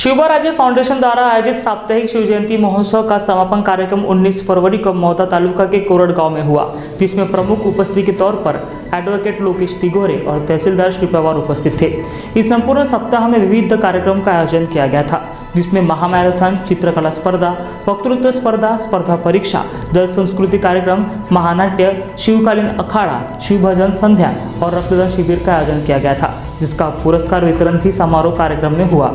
शिवबाराजे foundation द्वारा आयोजित साप्ताहिक शिव जयंती महोत्सव का समापन कार्यक्रम 19 फरवरी को मौदा तालुका के कोरड गांव में हुआ, जिसमें प्रमुख उपस्थिति के तौर पर एडवोकेट लोकेश तिगोरे और तहसीलदार श्री पवार उपस्थित थे। इस संपूर्ण सप्ताह में विविध कार्यक्रम का आयोजन किया गया था, जिसमें महामैराथन, चित्रकला स्पर्धा, वक्तृत्व स्पर्धा, स्पर्धा परीक्षा, दल संस्कृति कार्यक्रम, महानाट्य, शिवकालीन अखाड़ा, शिव भजन संध्या और रक्तदान शिविर का आयोजन किया गया था, जिसका पुरस्कार वितरण भी समारोह कार्यक्रम में हुआ।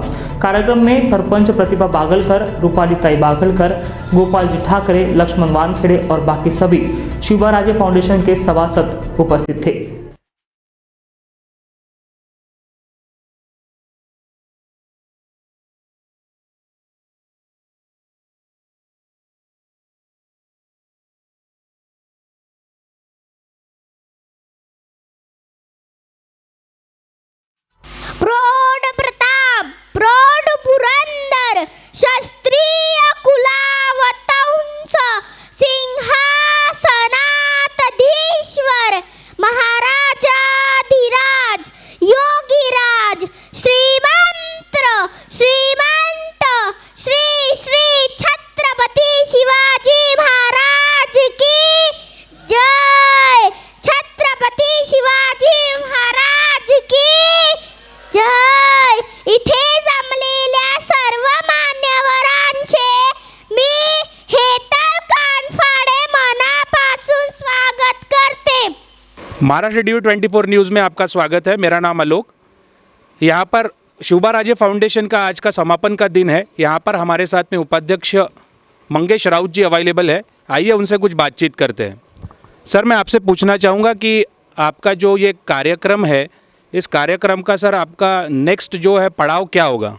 कार्यक्रम में सरपंच प्रतिभा बागलकर, रूपाली ताई बागलकर, गोपाल जी ठाकरे, लक्ष्मण वानखेड़े और बाकी सभी शिवबाराजे फाउंडेशन के सभासद उपस्थित थे। प्रौढ प्रताप, प्रौढ पुरंदर, क्षत्रिय कुलावतंस, सिंहासनाधीश्वर, महाराजाधिराज, योगीराज, श्रीमंत श्री श्री छत्रपति शिवाजी महाराज की जय। छत्रपति शिवाजी महाराज की जय। इथे जमलेल्या सर्व मान्यवरांचे मी हेतल कानफाडे मनापासून स्वागत करते। महाराष्ट्र टीवी 24 न्यूज़ में आपका स्वागत है। मेरा नाम आलोक। यहाँ पर शिवबाराजे फाउंडेशन का आज का समापन का दिन है। यहाँ पर हमारे साथ में उपाध्यक्ष मंगेश राउत जी अवेलेबल है। आइए उनसे कुछ बातचीत करते हैं। सर, मैं आपसे पूछना चाहूँगा कि आपका जो ये कार्यक्रम है, इस कार्यक्रम का सर आपका नेक्स्ट जो है पड़ाव क्या होगा?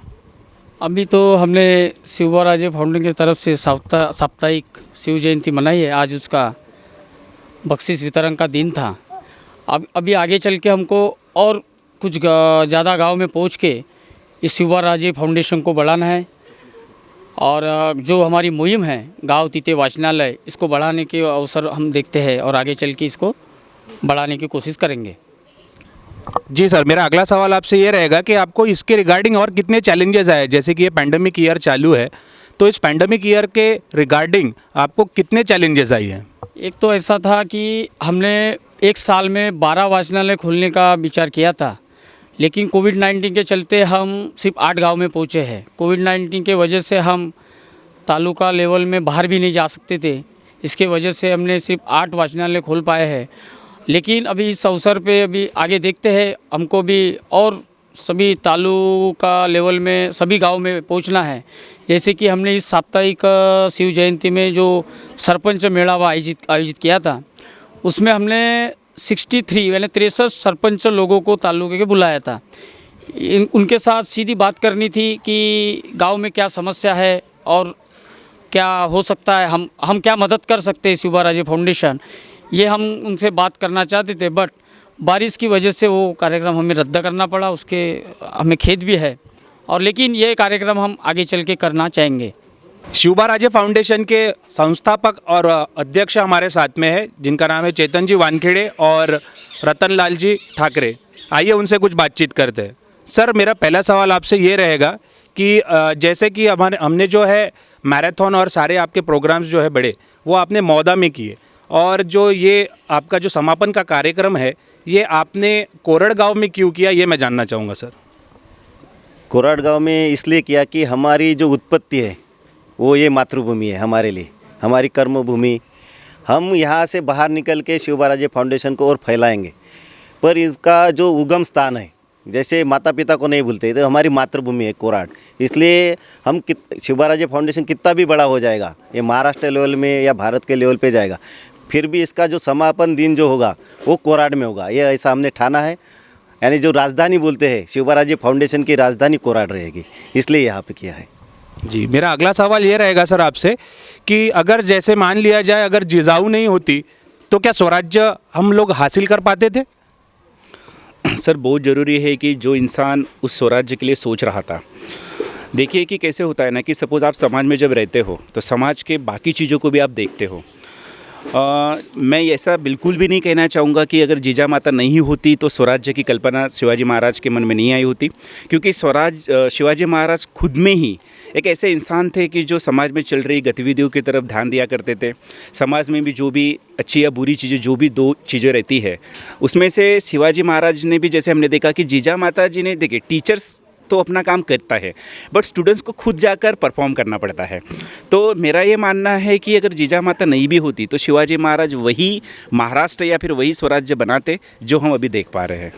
अभी तो हमने शिवबाराजे फाउंडेशन की तरफ से साप्ताहिक शिव जयंती मनाई है। आज उसका बख्शिश वितरण का दिन था। अभी आगे चल के हमको और कुछ ज़्यादा गांव में पहुंच के इस शिवबाराजे फाउंडेशन को बढ़ाना है और जो हमारी मुहिम है गांव तीते वाचनालय, इसको बढ़ाने के अवसर हम देखते हैं और आगे चल के इसको बढ़ाने की कोशिश करेंगे। जी सर, मेरा अगला सवाल आपसे ये रहेगा कि आपको इसके रिगार्डिंग और कितने चैलेंजेस आए? जैसे कि ये पैंडेमिक ईयर चालू है, तो इस पैंडेमिक ईयर के रिगार्डिंग आपको कितने चैलेंजेस आई हैं? एक तो ऐसा था कि हमने एक साल में 12 वाचनालय खोलने का विचार किया था, लेकिन कोविड-19 के चलते हम सिर्फ 8 गांव में पहुंचे हैं। कोविड-19 के वजह से हम तालुका लेवल में बाहर भी नहीं जा सकते थे। इसके वजह से हमने सिर्फ 8 वाचनालय खोल पाए हैं। लेकिन अभी इस अवसर पे अभी आगे देखते हैं, हमको भी और सभी तालुका लेवल में सभी गांव में पहुंचना है। जैसे कि हमने इस साप्ताहिक शिव जयंती में जो सरपंच मेळावा आयोजित किया था, उसमें हमने 63 यानी 63 सरपंच लोगों को तालुके के बुलाया था। उनके साथ सीधी बात करनी थी कि गांव में क्या समस्या है और क्या हो सकता है, हम क्या मदद कर सकते हैं शिवबाराजे फाउंडेशन, ये हम उनसे बात करना चाहते थे। बट बारिश की वजह से वो कार्यक्रम हमें रद्द करना पड़ा, उसके हमें खेद भी है। और लेकिन ये कार्यक्रम हम आगे चल के करना चाहेंगे। शिवबाराजे फाउंडेशन के संस्थापक और अध्यक्ष हमारे साथ में है, जिनका नाम है चेतन जी वानखेड़े और रतनलाल जी ठाकरे। आइए उनसे कुछ बातचीत करते हैं। सर, मेरा पहला सवाल आपसे ये रहेगा कि जैसे कि हमने जो है मैराथन और सारे आपके प्रोग्राम्स जो है बड़े, वो आपने मौदा में किए, और जो ये आपका जो समापन का कार्यक्रम है, ये आपने कोरड गांव में क्यों किया, ये मैं जानना चाहूँगा सर। कोरड गांव में इसलिए किया कि हमारी जो उत्पत्ति है वो ये मातृभूमि है हमारे लिए, हमारी कर्मभूमि। हम यहाँ से बाहर निकल के शिवबाराजे फाउंडेशन को और फैलाएंगे, पर इसका जो उगम स्थान है, जैसे माता पिता को नहीं भूलते, तो हमारी मातृभूमि है कोराड। इसलिए हम शिवबाराजे फाउंडेशन कितना भी बड़ा हो जाएगा, ये महाराष्ट्र लेवल में या भारत के लेवल पे जाएगा, फिर भी इसका जो समापन दिन जो होगा वो कोराड में होगा। ये ऐसा हमने ठाना है। यानी जो राजधानी बोलते हैं, शिवबाराजे फाउंडेशन की राजधानी कोराड रहेगी, इसलिए यहाँ पे किया है। जी, मेरा अगला सवाल ये रहेगा सर आपसे कि अगर जैसे मान लिया जाए, अगर जिजाऊ नहीं होती तो क्या स्वराज्य हम लोग हासिल कर पाते थे? सर, बहुत ज़रूरी है कि जो इंसान उस स्वराज्य के लिए सोच रहा था, देखिए कि कैसे होता है ना कि सपोज़ आप समाज में जब रहते हो तो समाज के बाकी चीज़ों को भी आप देखते हो। मैं ऐसा बिल्कुल भी नहीं कहना चाहूँगा कि अगर जीजा माता नहीं होती तो स्वराज्य की कल्पना शिवाजी महाराज के मन में नहीं आई होती, क्योंकि शिवाजी महाराज खुद में ही एक ऐसे इंसान थे कि जो समाज में चल रही गतिविधियों की तरफ ध्यान दिया करते थे। समाज में भी जो भी अच्छी या बुरी चीज़ें, जो भी दो चीज़ें रहती है, उसमें से शिवाजी महाराज ने भी, जैसे हमने देखा कि जीजा माता जी ने, देखिए टीचर्स तो अपना काम करता है बट स्टूडेंट्स को खुद जाकर परफॉर्म करना पड़ता है। तो मेरा ये मानना है कि अगर जीजा माता नहीं भी होती तो शिवाजी महाराज वही महाराष्ट्र या फिर वही स्वराज्य बनाते जो हम अभी देख पा रहे हैं।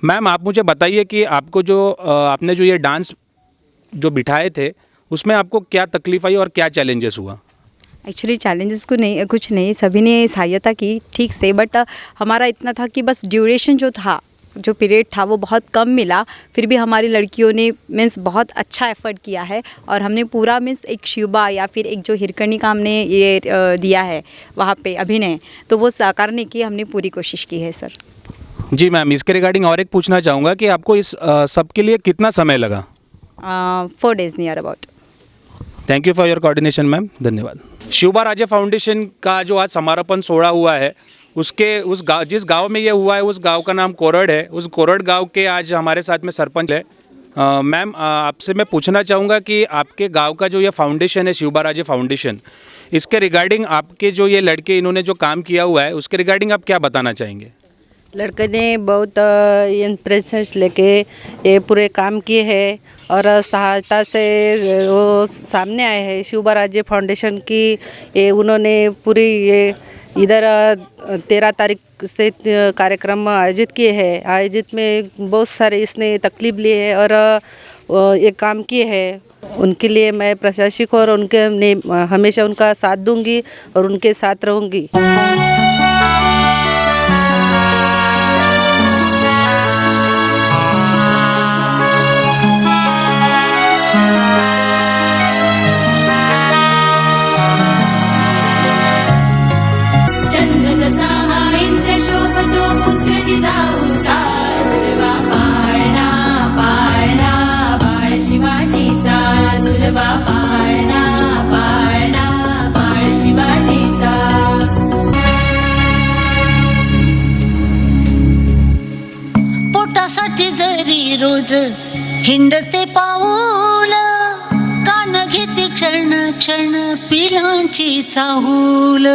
मैम, आप मुझे बताइए कि आपको जो आपने जो ये डांस जो बिठाए थे उसमें आपको क्या तकलीफ आई और क्या चैलेंजेस हुआ? एक्चुअली चैलेंजेस को नहीं, कुछ नहीं, सभी ने सहायता की ठीक से, बट हमारा इतना था कि बस ड्यूरेशन जो था, जो पीरियड था वो बहुत कम मिला। फिर भी हमारी लड़कियों ने मीन्स बहुत अच्छा एफर्ट किया है और हमने पूरा मीन्स एक शिवबा या फिर एक जो हिरकर्णी का हमने ये दिया है वहाँ पे अभिनय, तो वो साकारने की हमने पूरी कोशिश की है सर। जी मैम, इसके रिगार्डिंग और एक पूछना चाहूँगा कि आपको इस सब के लिए कितना समय लगा? 4 days near about. Thank you for your coordination ma'am, धन्यवाद। शिवबा राजे फाउंडेशन का जो आज समारोपण सोहळा हुआ है, उस गाँव, जिस गांव में ये हुआ है, उस गांव का नाम कोरड है। उस कोरड गांव के आज हमारे साथ में सरपंच है। मैम, आपसे मैं पूछना चाहूँगा कि आपके गांव का जो ये फाउंडेशन है, शिवबा राजे फाउंडेशन, इसके रिगार्डिंग आपके जो ये लड़के इन्होंने जो काम किया हुआ है उसके रिगार्डिंग आप क्या बताना चाहेंगे? लड़के ने बहुत इंटरेस्ट लेके ये पूरे काम किए हैं और सहायता से वो सामने आए हैं। शिवबा राजे फाउंडेशन की ये उन्होंने पूरी ये इधर 13 तारीख से कार्यक्रम आयोजित किए हैं। आयोजित में बहुत सारे इसने तकलीफ लिए है और ये काम किए हैं। उनके लिए मैं प्रशासक और उनके हमेशा उनका साथ दूंगी और उनके साथ रहूंगी। चंद्र जसा हा इंद्र शोभतो पुत्र जिजाऊचा, झुलवा पाळणा पाळणा बाळ शिवाजीचा, झुलवा पाळणा पाळणा बाळ शिवाजीचा। पोटासाठी जरी रोज हिंडते पाऊल, कान घेते क्षण क्षण पिलांची चाहूल।